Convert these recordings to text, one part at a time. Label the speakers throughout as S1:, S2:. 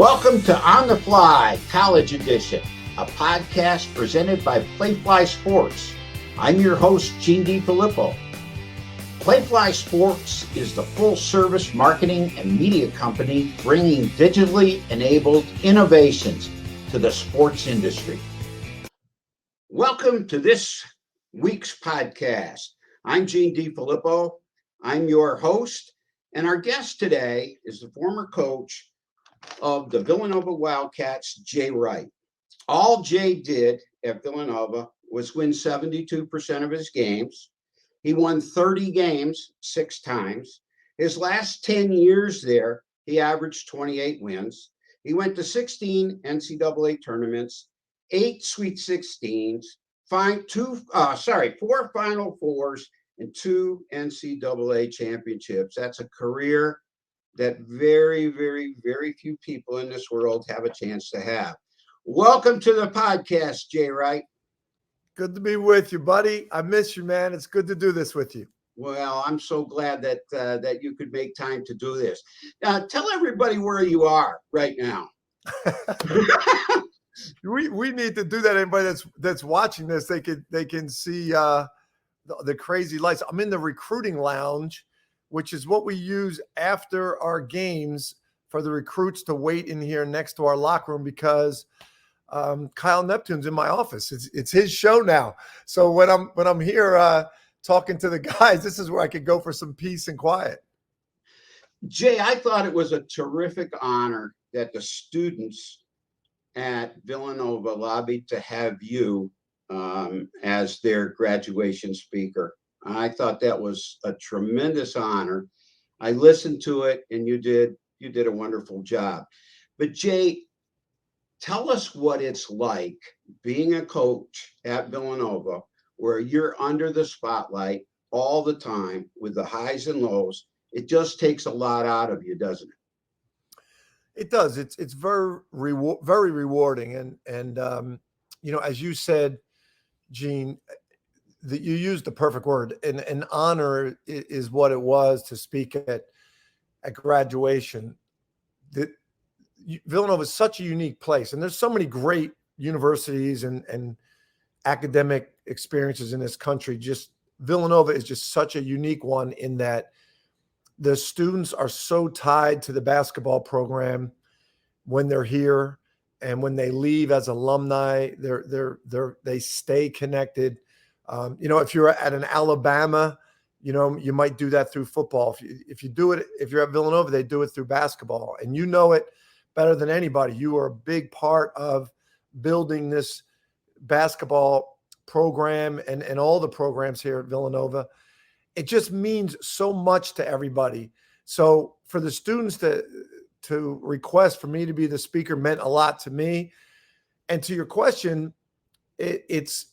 S1: Welcome to On the Fly College Edition, a podcast presented by Playfly Sports. I'm your host, Gene DeFilippo. Playfly Sports is the full-service marketing and media company bringing digitally enabled innovations to the sports industry. Welcome to this week's podcast. I'm Gene DeFilippo. I'm your host, and our guest today is the former coach of the Villanova Wildcats, Jay Wright. All Jay did at Villanova was win 72% of his games. He won 30 games 6 times. His last 10 years there, he averaged 28 wins. He went to 16 NCAA tournaments, 8 Sweet 16s, 4 Final Fours, and 2 NCAA championships. That's a career that very, very, very few people in this world have a chance to have. Welcome to the podcast, Jay Wright.
S2: Good to be with you, buddy. I miss you, man. It's good to do this with you.
S1: Well, I'm so glad that you could make time to do this. Tell everybody where you are right now.
S2: We need to do that. Anybody that's watching this, they can see the crazy lights. I'm in the recruiting lounge, which is what we use after our games for the recruits to wait in here next to our locker room because Kyle Neptune's in my office. It's his show now. So when I'm here talking to the guys, this is where I could go for some peace and quiet.
S1: Jay, I thought it was a terrific honor that the students at Villanova lobbied to have you as their graduation speaker. I thought that was a tremendous honor. I listened to it, and you did a wonderful job. But Jay, tell us what it's like being a coach at Villanova, where you're under the spotlight all the time with the highs and lows. It just takes a lot out of you, doesn't it?
S2: It does. It's very rewarding, and as you said, Gene, that you used the perfect word. An honor is what it was to speak at graduation. Villanova is such a unique place, and there's so many great universities and academic experiences in this country. Just Villanova is just such a unique one in that the students are so tied to the basketball program when they're here, and when they leave as alumni, they stay connected. If you're at an Alabama, you might do that through football. If you're at Villanova, they do it through basketball, and you know it better than anybody. You are a big part of building this basketball program and all the programs here at Villanova. It just means so much to everybody. So for the students to request for me to be the speaker meant a lot to me. And to your question, it's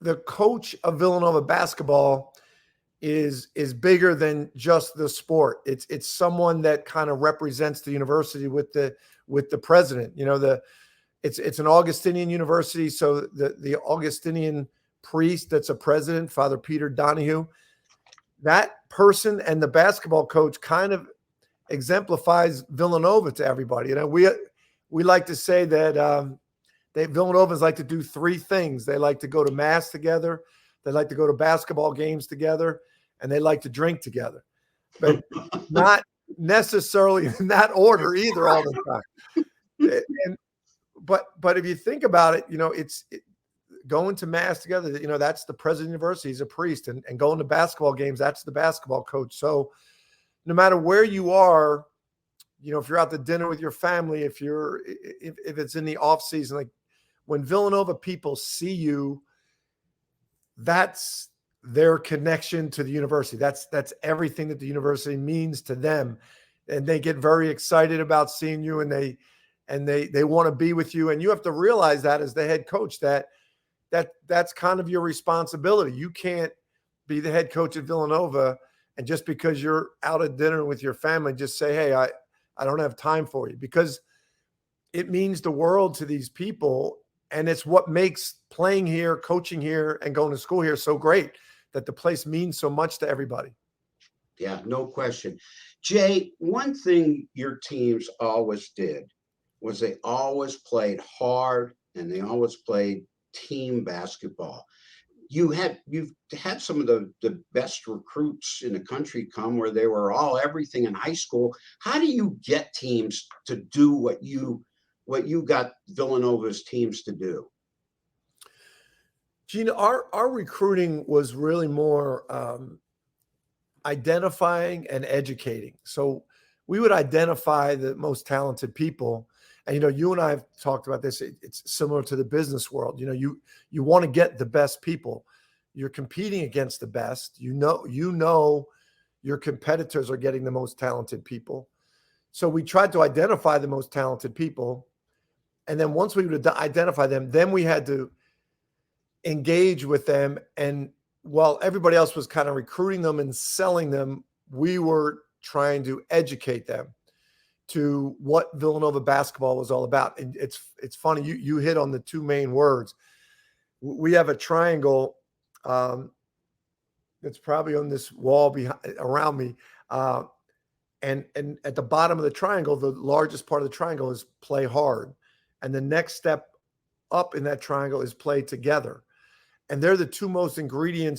S2: the coach of Villanova basketball is bigger than just the sport. It's someone that kind of represents the university with the president. It's an Augustinian university, so the Augustinian priest that's a president, Father Peter Donahue, that person and the basketball coach kind of exemplifies Villanova to everybody. We like to say that Villanovans like to do 3 things. They like to go to mass together, they like to go to basketball games together, and they like to drink together. But not necessarily in that order either all the time. But if you think about it, it's going to mass together, that's the president of the university, he's a priest, and going to basketball games, that's the basketball coach. So no matter where you are, if you're out to dinner with your family, if it's in the off season, like when Villanova people see you, that's their connection to the university. That's everything that the university means to them. And they get very excited about seeing you, and they want to be with you. And you have to realize that as the head coach, that's kind of your responsibility. You can't be the head coach at Villanova and just because you're out at dinner with your family, just say, hey, I don't have time for you, because it means the world to these people. And it's what makes playing here, coaching here, and going to school here so great, that the place means so much to everybody.
S1: Yeah, no question. Jay, one thing your teams always did was they always played hard and they always played team basketball. You've had some of the best recruits in the country come where they were all everything in high school. How do you get teams to do what you got Villanova's teams to do?
S2: Gene, our recruiting was really more identifying and educating. So we would identify the most talented people. And, you and I have talked about this. It's similar to the business world. You want to get the best people. You're competing against the best. You know your competitors are getting the most talented people. So we tried to identify the most talented people. And then once we would identify them, then we had to engage with them. And while everybody else was kind of recruiting them and selling them, we were trying to educate them to what Villanova basketball was all about. And it's funny, you hit on the two main words. We have a triangle that's probably on this wall around me. And at the bottom of the triangle, the largest part of the triangle is play hard. And the next step up in that triangle is play together. And they're the two most important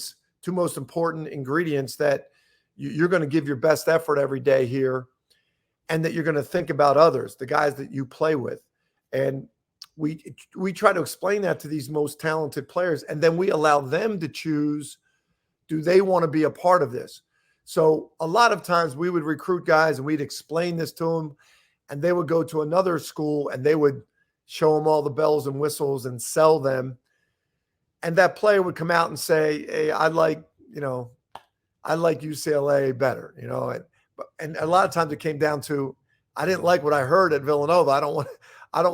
S2: ingredients that you're going to give your best effort every day here, and that you're going to think about others, the guys that you play with. And we try to explain that to these most talented players, and then we allow them to choose, do they want to be a part of this? So a lot of times we would recruit guys and we'd explain this to them, and they would go to another school and they would show them all the bells and whistles and sell them. And that player would come out and say, hey, I like UCLA better, and a lot of times it came down to, I didn't like what I heard at Villanova. I don't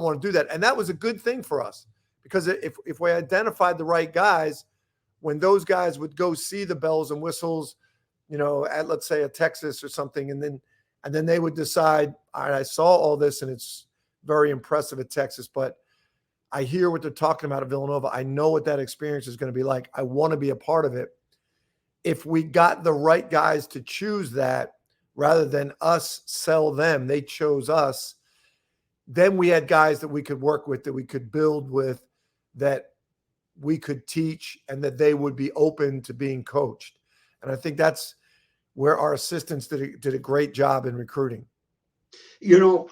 S2: want to do that. And that was a good thing for us, because if we identified the right guys, when those guys would go see the bells and whistles, at, let's say, a Texas or something, and then they would decide, all right, I saw all this and it's very impressive at Texas, but I hear what they're talking about at Villanova. I know what that experience is going to be like. I want to be a part of it. If we got the right guys to choose that, rather than us sell them, they chose us, then we had guys that we could work with, that we could build with, that we could teach, and that they would be open to being coached. And I think that's where our assistants did a great job in recruiting.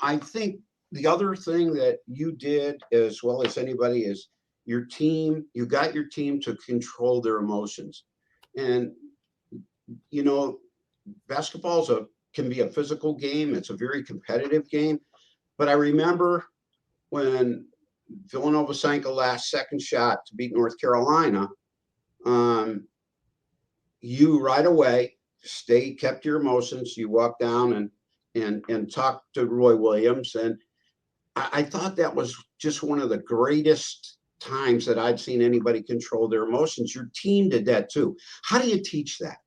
S1: I think the other thing that you did as well as anybody is you got your team to control their emotions. And, basketball can be a physical game. It's a very competitive game. But I remember when Villanova sank a last second shot to beat North Carolina, you right away kept your emotions. You walked down and talked to Roy Williams. And I thought that was just one of the greatest times that I'd seen anybody control their emotions. Your team did that too. How do you teach that?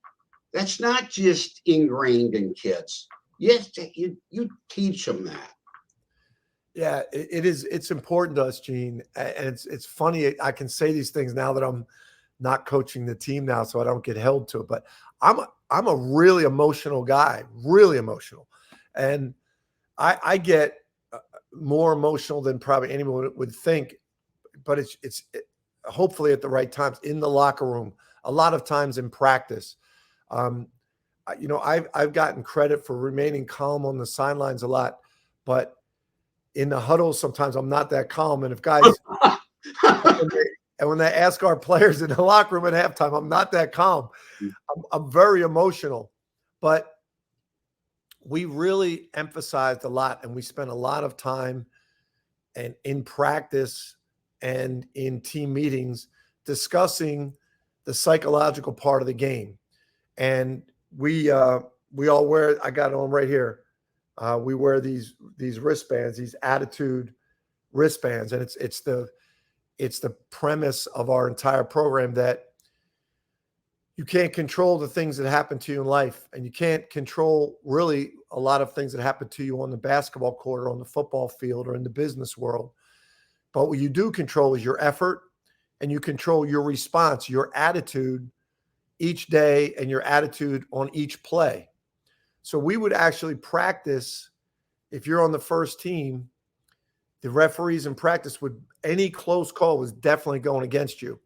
S1: That's not just ingrained in kids. Yes, you teach them that.
S2: Yeah, it is. It's important to us, Gene. And it's funny. I can say these things now that I'm not coaching the team now, so I don't get held to it. But I'm a really emotional guy, really emotional. And I get more emotional than probably anyone would think, but it's hopefully at the right times in the locker room, a lot of times in practice. I've gotten credit for remaining calm on the sidelines a lot, but in the huddle, sometimes I'm not that calm. And if guys, when they ask our players in the locker room at halftime, I'm not that calm. I'm very emotional, but we really emphasized a lot, and we spent a lot of time and in practice and in team meetings discussing the psychological part of the game. And we all wear, I got it on right here. We wear these wristbands, these attitude wristbands. And it's the premise of our entire program that you can't control the things that happen to you in life, and you can't control really a lot of things that happen to you on the basketball court or on the football field or in the business world. But what you do control is your effort, and you control your response, your attitude each day, and your attitude on each play. So we would actually practice, if you're on the first team, the referees in practice any close call was definitely going against you.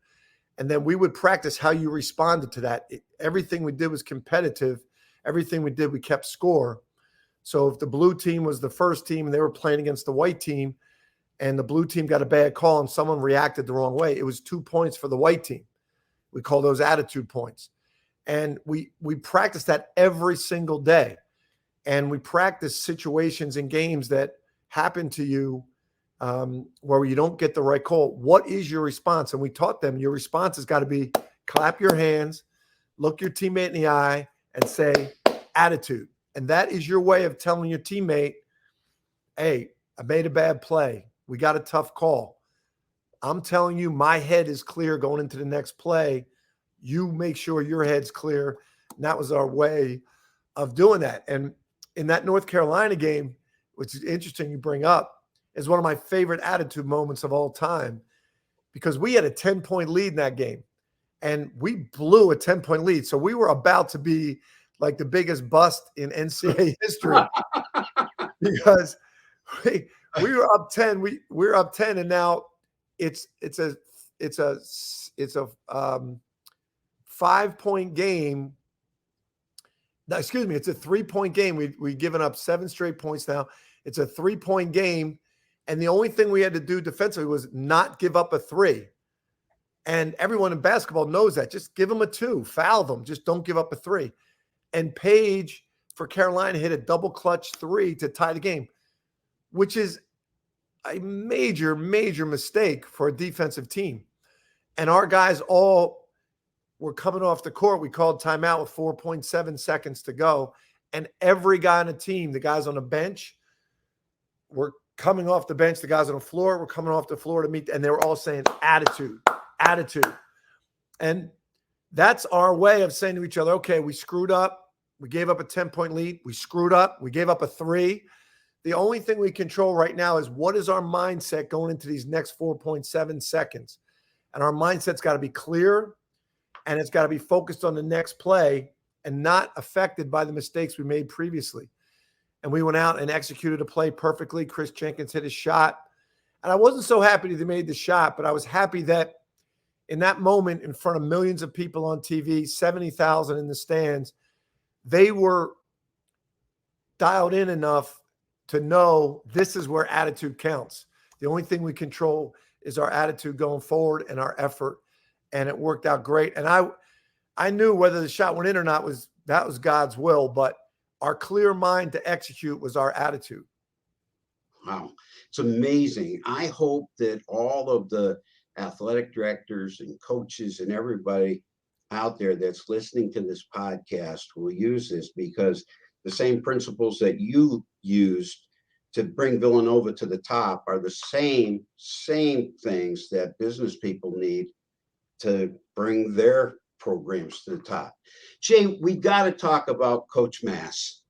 S2: And then we would practice how you responded to that. Everything we did was competitive. Everything we did, we kept score. So if the blue team was the first team and they were playing against the white team and the blue team got a bad call and someone reacted the wrong way, it was 2 points for the white team. We call those attitude points. And we practiced that every single day. And we practiced situations in games that happen to you where you don't get the right call. What is your response? And we taught them your response has got to be clap your hands, look your teammate in the eye, and say attitude. And that is your way of telling your teammate, hey, I made a bad play. We got a tough call. I'm telling you, my head is clear going into the next play. You make sure your head's clear. And that was our way of doing that. And in that North Carolina game, which is interesting you bring up, is one of my favorite attitude moments of all time, because we had a 10-point lead in that game and we blew a 10-point lead. So we were about to be like the biggest bust in NCAA history because we were up 10. We were up 10, and now it's a 5-point game. No, excuse me, it's a 3-point game. We've given up 7 straight points now. It's a 3-point game. And the only thing we had to do defensively was not give up a 3. And everyone in basketball knows that. Just give them a 2, foul them. Just don't give up a 3. And Page for Carolina hit a double clutch 3 to tie the game, which is a major, major mistake for a defensive team. And our guys all were coming off the court. We called timeout with 4.7 seconds to go. And every guy on the team, the guys on the bench, were coming off the bench. The guys on the floor were coming off the floor to meet, and they were all saying attitude, attitude. And that's our way of saying to each other, okay, we screwed up. We gave up a 10-point lead. We screwed up. We gave up a 3. The only thing we control right now is what is our mindset going into these next 4.7 seconds. And our mindset's got to be clear, and it's got to be focused on the next play and not affected by the mistakes we made previously. And we went out and executed a play perfectly. Chris Jenkins hit his shot. And I wasn't so happy that he made the shot, but I was happy that in that moment, in front of millions of people on TV, 70,000 in the stands, they were dialed in enough to know this is where attitude counts. The only thing we control is our attitude going forward and our effort. And it worked out great. And I knew whether the shot went in or not was God's will, but our clear mind to execute was our attitude.
S1: Wow. It's amazing. I hope that all of the athletic directors and coaches and everybody out there that's listening to this podcast will use this, because the same principles that you used to bring Villanova to the top are the same things that business people need to bring their programs to the top. Jay, we got to talk about Coach Mass.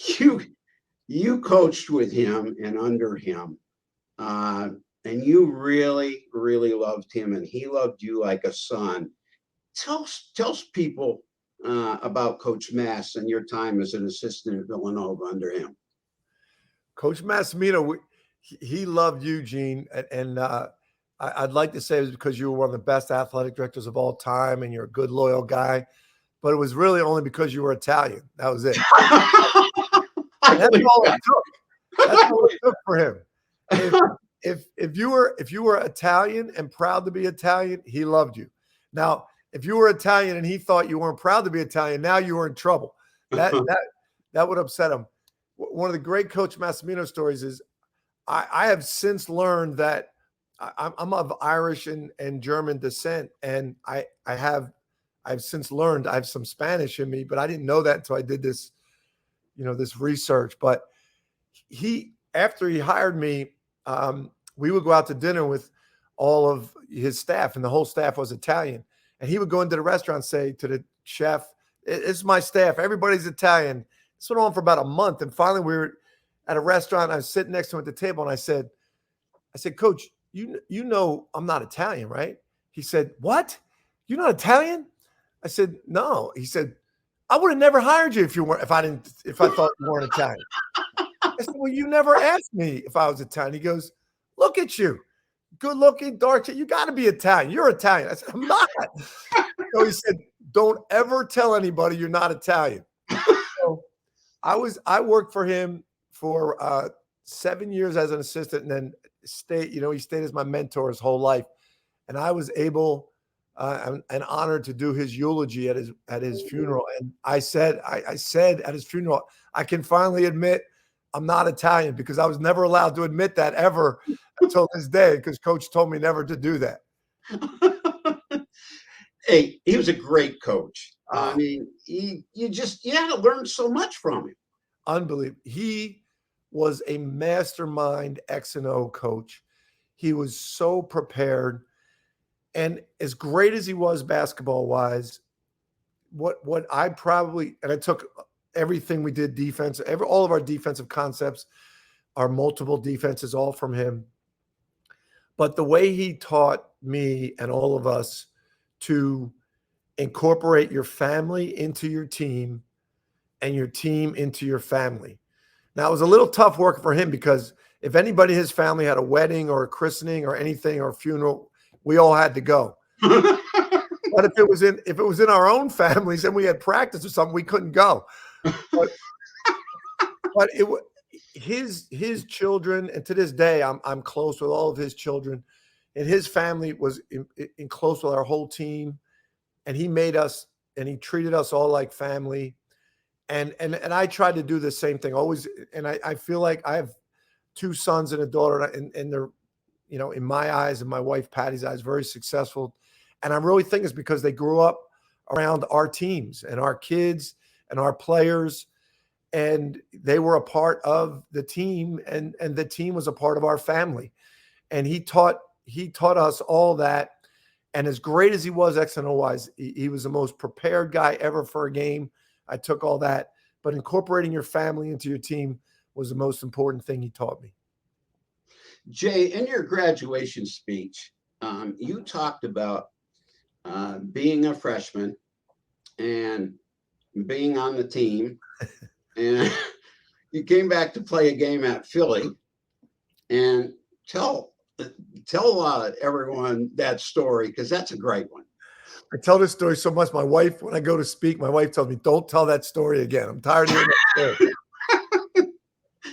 S1: You coached with him and under him, and you really, really loved him, and he loved you like a son. Tell people about Coach Mass and your time as an assistant at Villanova under him.
S2: Coach Massimino, he loved you, Gene, and I'd like to say it was because you were one of the best athletic directors of all time and you're a good, loyal guy, but it was really only because you were Italian. That was it. That's all it took. That's all it took for him. If you were Italian and proud to be Italian, he loved you. Now, if you were Italian and he thought you weren't proud to be Italian, now you were in trouble. That would upset him. One of the great Coach Massimino stories is I have since learned that I'm of Irish and German descent, and I've since learned I have some Spanish in me, but I didn't know that until I did this, this research. But after he hired me, we would go out to dinner with all of his staff, and the whole staff was Italian. And he would go into the restaurant and say to the chef, "It's my staff. Everybody's Italian." This went on for about a month, and finally we were at a restaurant. I was sitting next to him at the table, and I said, "Coach, you know I'm not Italian, right?" He said, "What? You're not Italian?" I said, "No." He said, "I would have never hired you if I thought you weren't Italian." I said, well, you never asked me if I was Italian. He goes, look at you. Good looking, dark. You got to be Italian. You're Italian. I said, I'm not. So he said, don't ever tell anybody you're not Italian. So I worked for him for 7 years as an assistant, and then he stayed as my mentor his whole life. And I was able and honored to do his eulogy at his funeral. And I said at his funeral, I can finally admit I'm not Italian, because I was never allowed to admit that ever until this day, because Coach told me never to do that.
S1: Hey, he was a great coach. I mean, you had to learn so much from him.
S2: Unbelievable. He was a mastermind X and O coach. He was so prepared. And as great as he was basketball wise, what I probably, and I took everything we did defense, all of our defensive concepts, our multiple defenses, all from him. But the way he taught me and all of us to incorporate your family into your team and your team into your family. Now, it was a little tough work for him, because if anybody in his family had a wedding or a christening or anything or a funeral, we all had to go. But if it was in our own families and we had practice or something, we couldn't go. But his children, and to this day, I'm close with all of his children, and his family was in close with our whole team. And he made us, and he treated us all like family. And I tried to do the same thing always. And I feel like I have 2 sons and a daughter, and they're, in my eyes and my wife Patty's eyes, very successful. And I really think it's because they grew up around our teams and our kids and our players, and they were a part of the team, and the team was a part of our family. And he taught us all that. And as great as he was X and O wise, he was the most prepared guy ever for a game. I took all that, but incorporating your family into your team was the most important thing he taught me.
S1: Jay, in your graduation speech, you talked about being a freshman and being on the team, and you came back to play a game at Philly. And tell everyone that story, because that's a great one.
S2: I tell this story so much. My wife, when I go to speak, my wife tells me, "Don't tell that story again. I'm tired of hearing that story."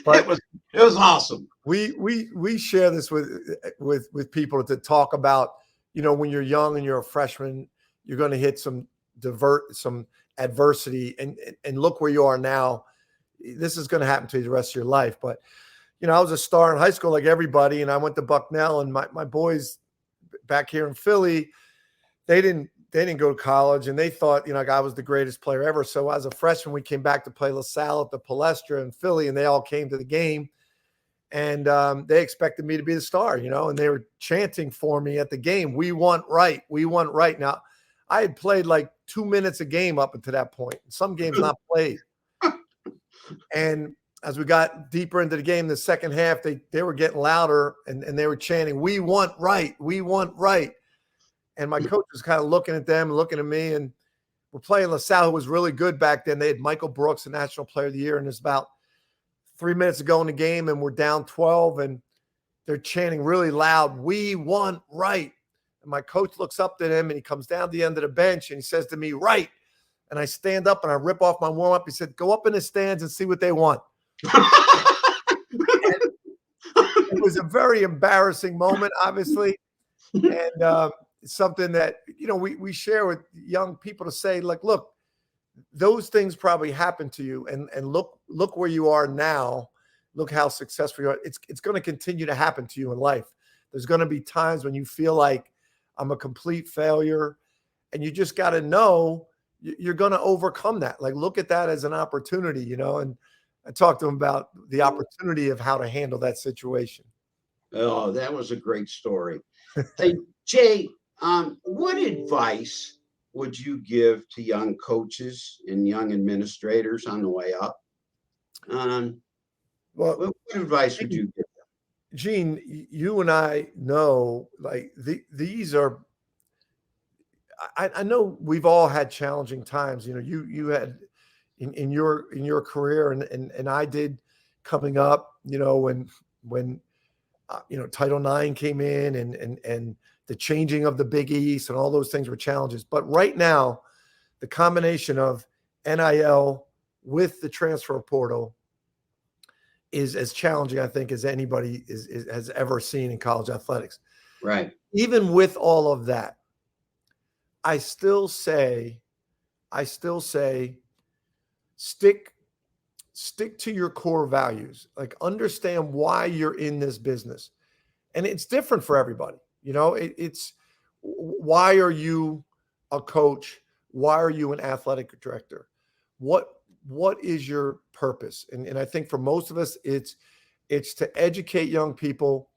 S2: But
S1: it was awesome.
S2: We share this with people to talk about, when you're young and you're a freshman, you're going to hit some adversity, and look where you are now. This is going to happen to you the rest of your life. But I was a star in high school like everybody, and I went to Bucknell, and my boys back here in Philly, they didn't go to college, and they thought, like I was the greatest player ever. So as a freshman, we came back to play LaSalle at the Palestra in Philly, and they all came to the game, and they expected me to be the star, and they were chanting for me at the game. We want Wright. We want Wright. Now, I had played like 2 minutes a game up until that point. Some games not played. And as we got deeper into the game, the second half, they were getting louder, and they were chanting, "We want Wright. We want Wright." And my coach was kind of looking at them and looking at me, and we're playing LaSalle, who was really good back then. They had Michael Brooks, the National Player of the Year, and there's about 3 minutes to go in the game, and we're down 12, and they're chanting really loud, "We want Wright." And my coach looks up to him, and he comes down to the end of the bench, and he says to me, "Wright." And I stand up, and I rip off my warm-up. He said, "Go up in the stands and see what they want." It was a very embarrassing moment, obviously. And something that, we share with young people to say, like, look, those things probably happened to you, and look where you are now. Look how successful you are. It's going to continue to happen to you in life. There's going to be times when you feel like I'm a complete failure, and you just got to know you're going to overcome that. Like, look at that as an opportunity, and I talked to him about the opportunity of how to handle that situation.
S1: Oh, that was a great story. Hey, Jay, what advice would you give to young coaches and young administrators on the way up? Well, what advice would you give them?
S2: Gene, you and I know, like, these are, I know we've all had challenging times. You had in your career, and I did coming up, when Title IX came in and the changing of the Big East and all those things were challenges. But right now, the combination of NIL with the transfer portal is as challenging, I think, as anybody has ever seen in college athletics.
S1: Right.
S2: Even with all of that, I still say stick to your core values. Like, understand why you're in this business. And it's different for everybody. It's why are you a coach? Why are you an athletic director? What is your purpose? And I think for most of us, it's to educate young people,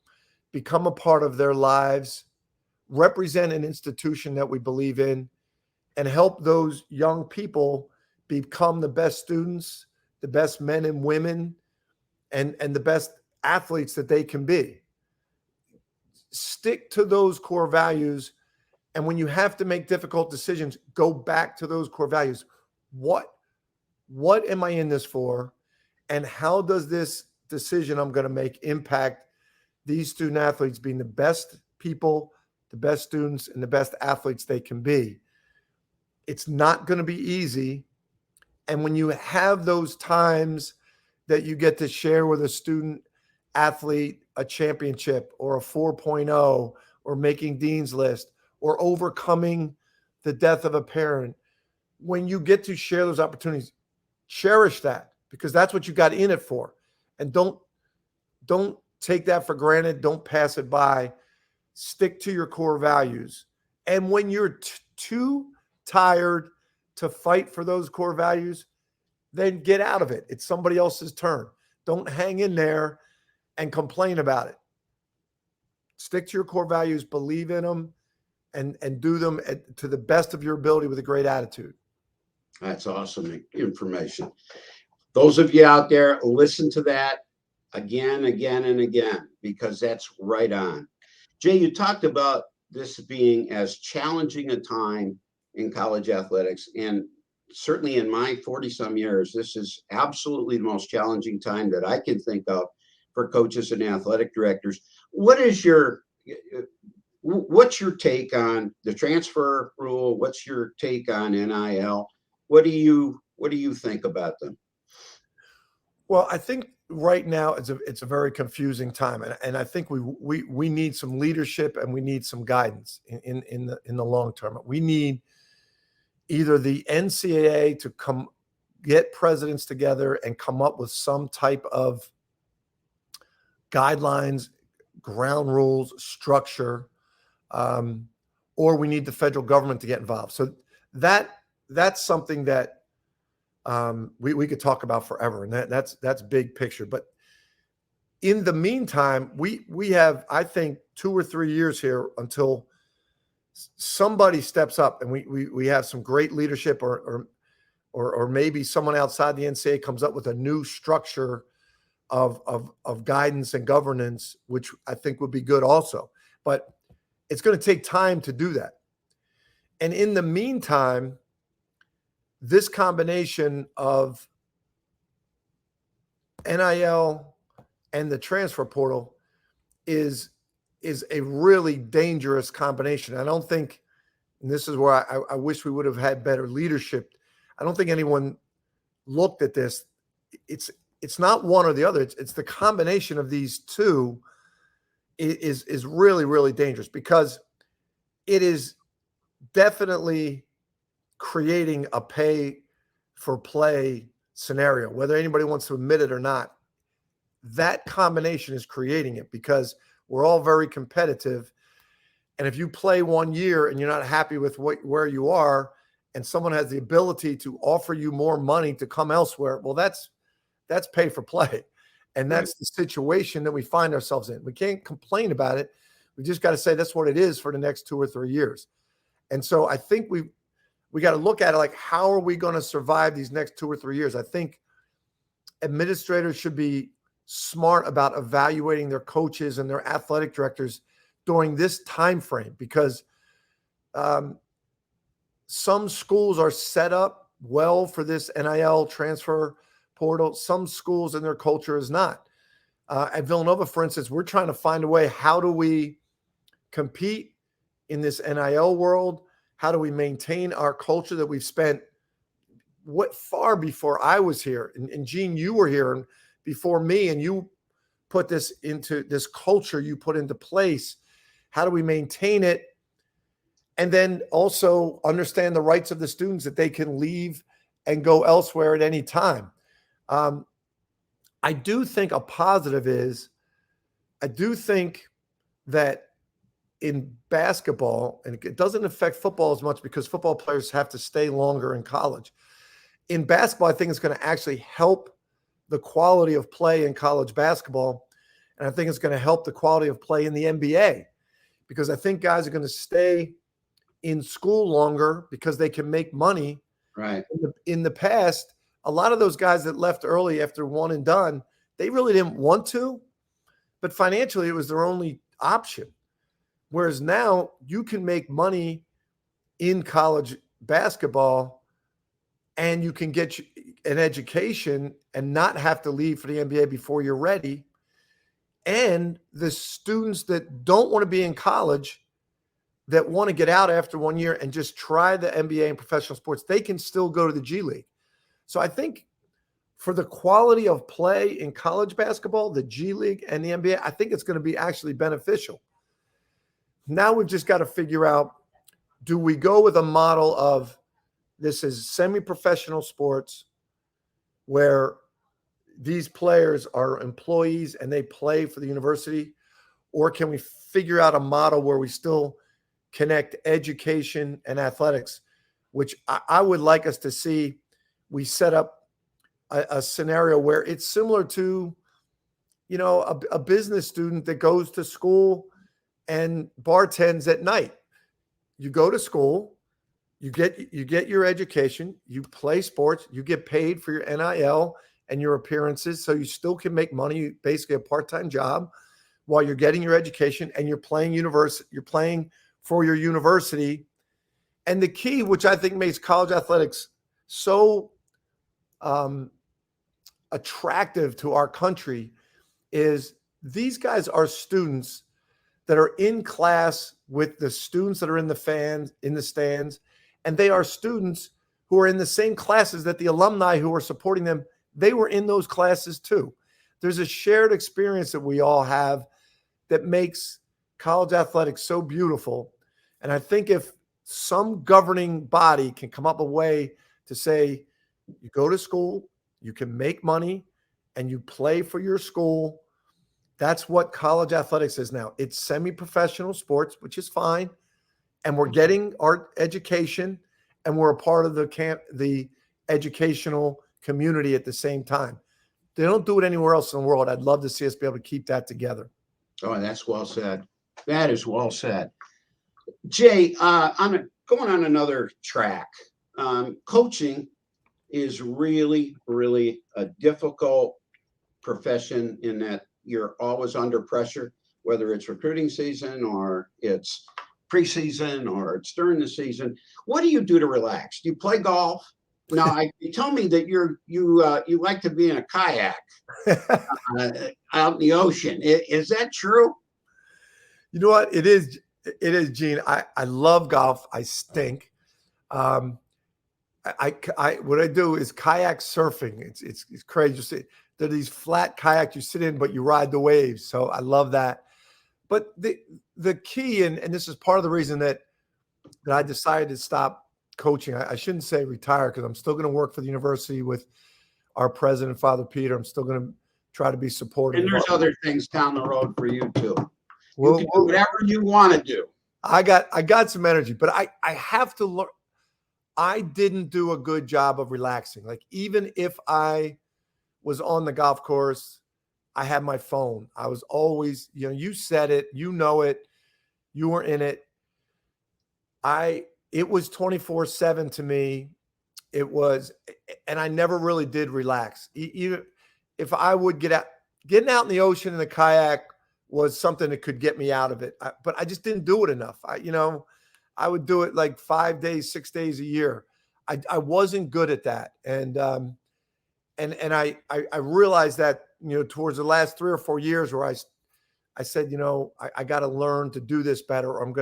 S2: become a part of their lives, represent an institution that we believe in, and help those young people become the best students, the best men and women, and the best athletes that they can be. Stick to those core values. And when you have to make difficult decisions, go back to those core values. What am I in this for? And how does this decision I'm going to make impact these student athletes being the best people, the best students, and the best athletes they can be? It's not going to be easy. And when you have those times that you get to share with a student athlete a championship or a 4.0 or making Dean's List or overcoming the death of a parent, when you get to share those opportunities, cherish that, because that's what you got in it for. And don't take that for granted. Don't pass it by. Stick to your core values. And when you're too tired to fight for those core values, then get out of it. It's somebody else's turn. Don't hang in there and complain about it. Stick to your core values, believe in them, and do them to the best of your ability with a great attitude.
S1: That's awesome information. Those of you out there, listen to that again, and again, because that's right on. Jay, you talked about this being as challenging a time in college athletics, and certainly in my 40-some years, this is absolutely the most challenging time that I can think of for coaches and athletic directors. What's your take on the transfer rule? What's your take on NIL? What do you think about them?
S2: Well, I think right now it's a very confusing time, and I think we need some leadership and we need some guidance in the long term. We need either the NCAA to get presidents together and come up with some type of guidelines, ground rules, structure, or we need the federal government to get involved. So that's something that we could talk about forever, and that's big picture. But in the meantime, we have, I think, 2 or 3 years here until somebody steps up and we have some great leadership, or maybe someone outside the NCAA comes up with a new structure of guidance and governance, which I think would be good also. But it's going to take time to do that. And in the meantime, this combination of NIL and the transfer portal is a really dangerous combination. I don't think, and this is where I wish we would have had better leadership. I don't think anyone looked at this. It's not one or the other. It's the combination of these two is really, really dangerous, because it is definitely creating a pay for play scenario, whether anybody wants to admit it or not. That combination is creating it, because we're all very competitive. And if you play 1 year and you're not happy with where you are, and someone has the ability to offer you more money to come elsewhere, well, that's pay for play. And that's the situation that we find ourselves in. We can't complain about it. We just got to say that's what it is for the next 2 or 3 years. And so I think we got to look at it like, how are we going to survive these next 2 or 3 years? I think administrators should be smart about evaluating their coaches and their athletic directors during this time frame, because some schools are set up well for this NIL transfer portal. Some schools and their culture is not. At Villanova, for instance, we're trying to find a way. How do we compete in this NIL world? How do we maintain our culture that we've spent far before I was here? And Gene, you were here and before me, and you put this into this culture you put into place. How do we maintain it? And then also understand the rights of the students, that they can leave and go elsewhere at any time. I do think a positive is, I do think that in basketball, and it doesn't affect football as much because football players have to stay longer in college. In basketball, I think it's going to actually help the quality of play in college basketball. And I think it's going to help the quality of play in the NBA, because I think guys are going to stay in school longer because they can make money.
S1: Right.
S2: In the past, a lot of those guys that left early after one and done, they really didn't want to, but financially it was their only option. Whereas now you can make money in college basketball and you can get an education and not have to leave for the NBA before you're ready. And the students that don't want to be in college, that want to get out after 1 year and just try the NBA and professional sports, they can still go to the G League. So I think for the quality of play in college basketball, the G League and the NBA, I think it's going to be actually beneficial. Now we've just got to figure out, do we go with a model of this is semi-professional sports where these players are employees and they play for the university? Or can we figure out a model where we still connect education and athletics, which I would like us to see? We set up a scenario where it's similar to, a business student that goes to school and bartends at night. You go to school, you get your education, you play sports, you get paid for your NIL and your appearances, so you still can make money, basically a part-time job, while you're getting your education and you're playing for your university. And the key, which I think makes college athletics so attractive to our country, is these guys are students that are in class with the students that are in the stands, and they are students who are in the same classes that the alumni who are supporting them, they were in those classes too. There's a shared experience that we all have that makes college athletics so beautiful. And I think if some governing body can come up with a way to say, you go to school, you can make money, and you play for your school. That's what college athletics is now. It's semi-professional sports, which is fine. And we're getting our education, and we're a part of the educational community at the same time. They don't do it anywhere else in the world. I'd love to see us be able to keep that together.
S1: Oh, that's well said. That is well said. Jay, going on another track. Coaching is really, really a difficult profession in that you're always under pressure, whether it's recruiting season or it's preseason or it's during the season. What do you do to relax? Do you play golf? Now, you told me that you like to be in a kayak out in the ocean. Is that true?
S2: You know what? It is, Gene. I love golf. I stink. What I do is kayak surfing. It's crazy. There are these flat kayaks you sit in, but you ride the waves. So I love that. But the key, and this is part of the reason that I decided to stop coaching. I shouldn't say retire, because I'm still going to work for the university with our president, Father Peter. I'm still going to try to be supportive.
S1: And there's other things down the road for you too. You can do whatever you want to do.
S2: I got some energy, but I have to learn. I didn't do a good job of relaxing. Like, even if I was on the golf course, I had my phone. I was always, you said it, you were in it. It was 24/7 to me. It was, and I never really did relax. Even if I would getting out in the ocean in the kayak was something that could get me out of it. But I just didn't do it enough. I would do it like 5 days, 6 days a year. I wasn't good at that. And and I realized that, towards the last 3 or 4 years where I said, I got to learn to do this better, or I'm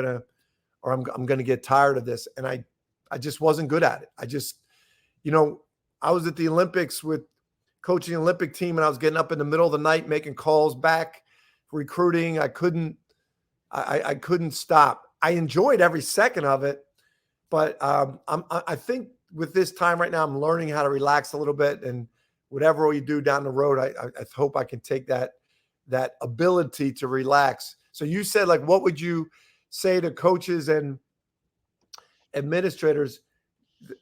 S2: going to get tired of this. And I just wasn't good at it. I was at the Olympics with coaching the Olympic team, and I was getting up in the middle of the night, making calls back, recruiting. I couldn't stop. I enjoyed every second of it, but I think with this time right now, I'm learning how to relax a little bit, and whatever we do down the road, I hope I can take that ability to relax. So you said, like, what would you say to coaches and administrators?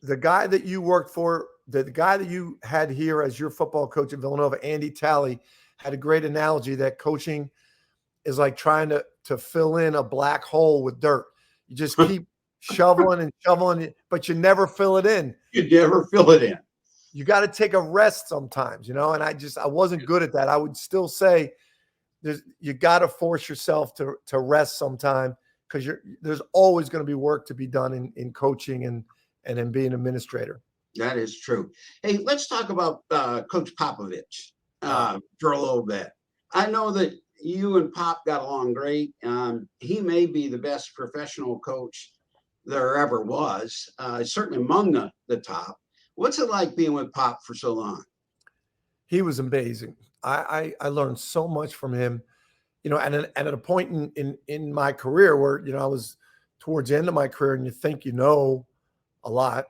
S2: The guy that you worked for, the guy that you had here as your football coach at Villanova, Andy Talley, had a great analogy that coaching is like trying to fill in a black hole with dirt. You just keep shoveling and shoveling, but you never fill it in.
S1: You never fill it in.
S2: You got to take a rest sometimes, and I wasn't good at that. I would still say you got to force yourself to rest sometime, because there's always going to be work to be done in coaching and in being an administrator.
S1: That is true. Hey, let's talk about Coach Popovich for a little bit. I know that you and Pop got along great. He may be the best professional coach there ever was, certainly among the top. What's it like being with Pop for so long?
S2: He was amazing. I learned so much from him, and at a point in my career where, I was towards the end of my career, and you think a lot.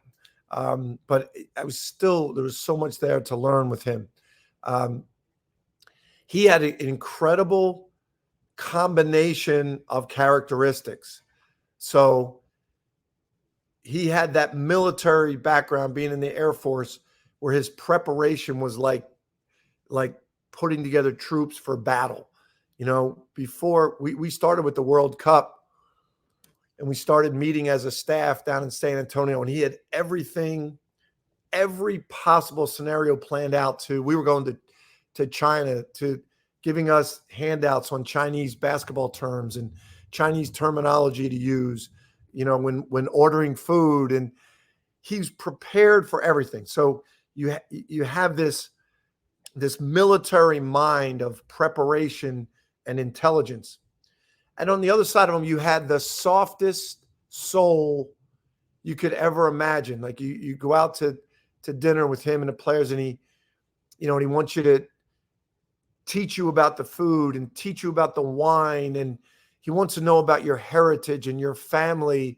S2: But there was so much there to learn with him. He had an incredible combination of characteristics. So he had that military background, being in the Air Force, where his preparation was like putting together troops for battle. Before we started with the World Cup, and we started meeting as a staff down in San Antonio, and he had every possible scenario planned out. We were going to China, to giving us handouts on Chinese basketball terms and Chinese terminology to use, when ordering food, and he's prepared for everything. So you have this military mind of preparation and intelligence. And on the other side of him, you had the softest soul you could ever imagine. Like you go out to dinner with him and the players, and he wants you to teach you about the food and teach you about the wine. And he wants to know about your heritage and your family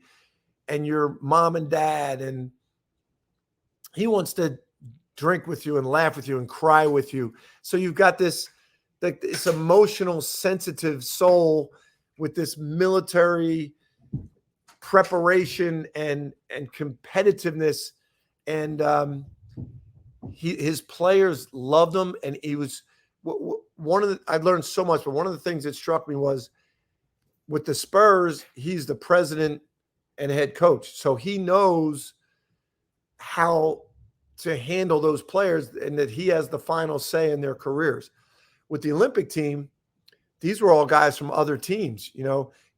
S2: and your mom and dad. And he wants to drink with you and laugh with you and cry with you. So you've got this emotional, sensitive soul with this military preparation and competitiveness. And his players loved him. And he was I learned so much, but one of the things that struck me was, with the Spurs, he's the president and head coach. So he knows how to handle those players, and that he has the final say in their careers. With the Olympic team, these were all guys from other teams,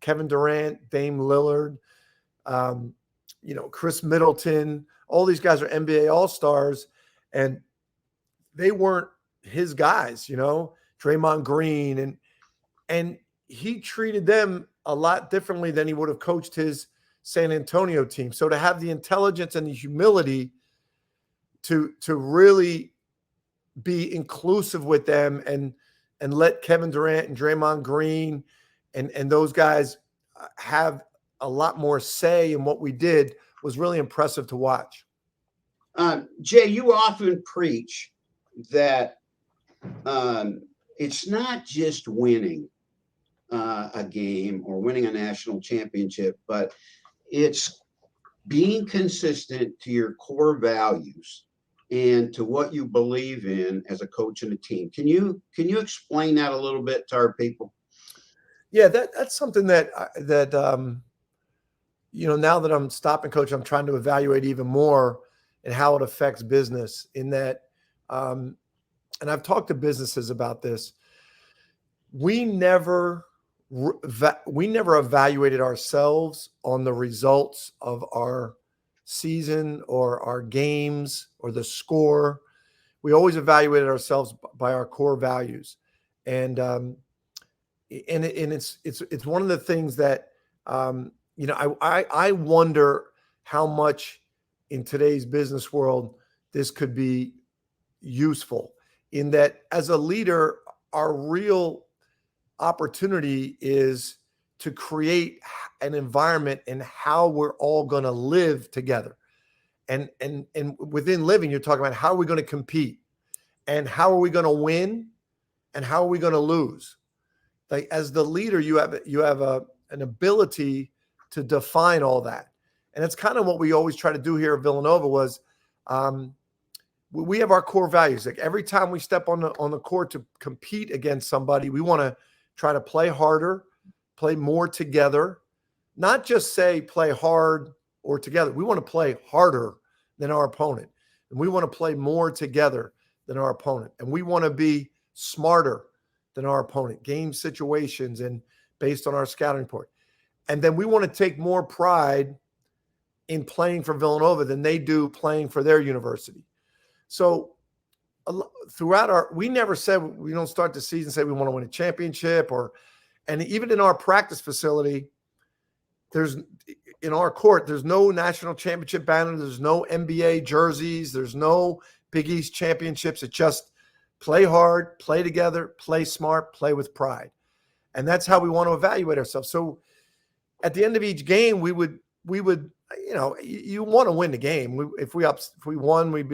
S2: Kevin Durant, Dame Lillard, Chris Middleton. All these guys are NBA All-Stars, and they weren't his guys, Draymond Green. And he treated them a lot differently than he would have coached his San Antonio team. So to have the intelligence and the humility to really be inclusive with them and let Kevin Durant and Draymond Green and those guys have a lot more say in what we did was really impressive to watch.
S1: Jay, you often preach that it's not just winning a game or winning a national championship, but it's being consistent to your core values and to what you believe in as a coach and a team. Can you explain that a little bit to our people?
S2: Yeah, that's something that now that I'm stopping coach, I'm trying to evaluate even more and how it affects business. In that, and I've talked to businesses about this. We never evaluated ourselves on the results of our season or our games or the score. we always evaluated ourselves by our core values. And it's one of the things that, I wonder how much in today's business world this could be useful, in that as a leader, our real opportunity is to create an environment and how we're all going to live together. And within living, you're talking about how are we going to compete, and how are we going to win, and how are we going to lose? Like, as the leader, you have an ability to define all that. And it's kind of what we always try to do here at Villanova was, we have our core values. Like, every time we step on the court to compete against somebody, we want to try to play harder, play more together, not just say play hard or together. We want to play harder than our opponent, and we want to play more together than our opponent, and we want to be smarter than our opponent, game situations and based on our scouting report. And then we want to take more pride in playing for Villanova than they do playing for their university. So throughout we never said, we don't start the season say we want to win a championship, and even in our practice facility, in our court, there's no national championship banner, there's no NBA jerseys, there's no Big East championships. It's just play hard, play together, play smart, play with pride. And that's how we want to evaluate ourselves. So at the end of each game, we would, you want to win the game. If we won, we'd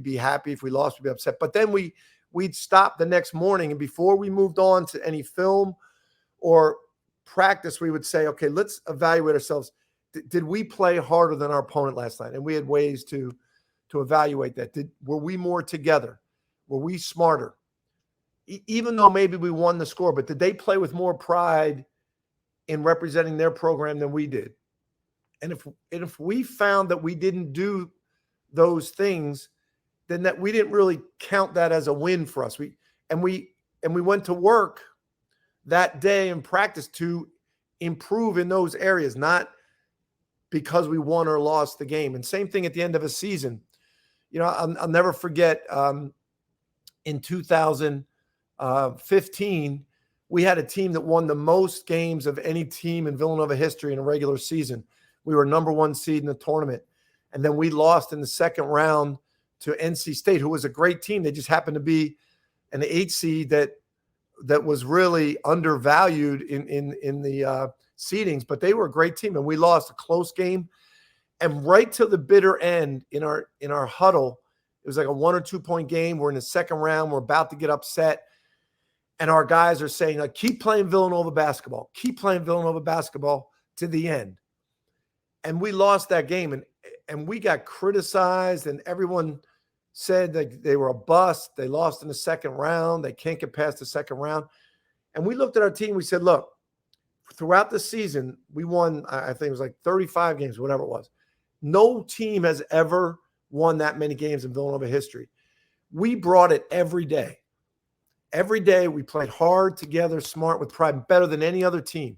S2: be happy. If we lost, we'd be upset. But then we'd stop the next morning, and before we moved on to any film or practice, we would say, okay, let's evaluate ourselves. Did we play harder than our opponent last night? And we had ways to evaluate that. Were we more together? Were we smarter? Even though maybe we won the score, but did they play with more pride in representing their program than we did? And if we found that we didn't do those things, then that we didn't really count that as a win for us. We went to work that day in practice to improve in those areas, not because we won or lost the game. And same thing at the end of a season. I'll never forget, in 2015, we had a team that won the most games of any team in Villanova history in a regular season. We were number 1 seed in the tournament. And then we lost in the second round to NC State, who was a great team. They just happened to be an 8 seed that was really undervalued in the seedings, but they were a great team. And we lost a close game. And right till the bitter end in our huddle, it was like a 1 or 2 point game. We're in the second round. We're about to get upset. And our guys are saying, like, keep playing Villanova basketball. Keep playing Villanova basketball to the end. And we lost that game. And we got criticized, and everyone said that they were a bust. They lost in the second round. They can't get past the second round. And we looked at our team. We said, look, throughout the season, we won, I think it was like 35 games, whatever it was. No team has ever won that many games in Villanova history. We brought it every day. Every day we played hard together, smart, with pride, better than any other team.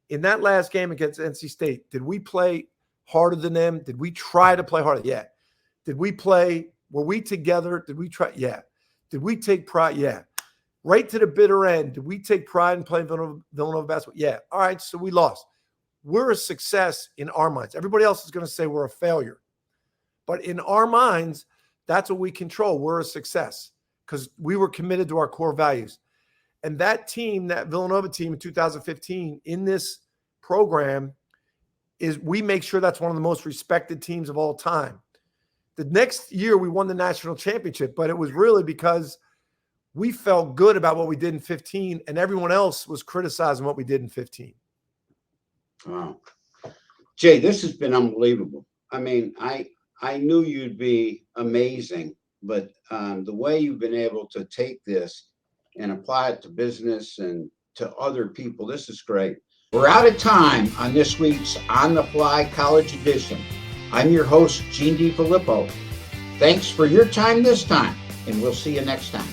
S2: In that last game against NC State, did we play harder than them? Did we try to play harder? Yeah. Were we together? Did we try? Yeah. Did we take pride? Yeah. Right to the bitter end, did we take pride in playing Villanova basketball? Yeah. All right, so we lost. We're a success in our minds. Everybody else is going to say we're a failure. But in our minds, that's what we control. We're a success because we were committed to our core values. And that team, that Villanova team in 2015 in this program, we make sure that's one of the most respected teams of all time. The next year we won the national championship, but it was really because we felt good about what we did in 15 and everyone else was criticizing what we did in 15.
S1: Wow. Jay, this has been unbelievable. I mean, I knew you'd be amazing, but the way you've been able to take this and apply it to business and to other people, this is great. We're out of time on this week's On the Fly College Edition. I'm your host, Gene DeFilippo. Thanks for your time this time, and we'll see you next time.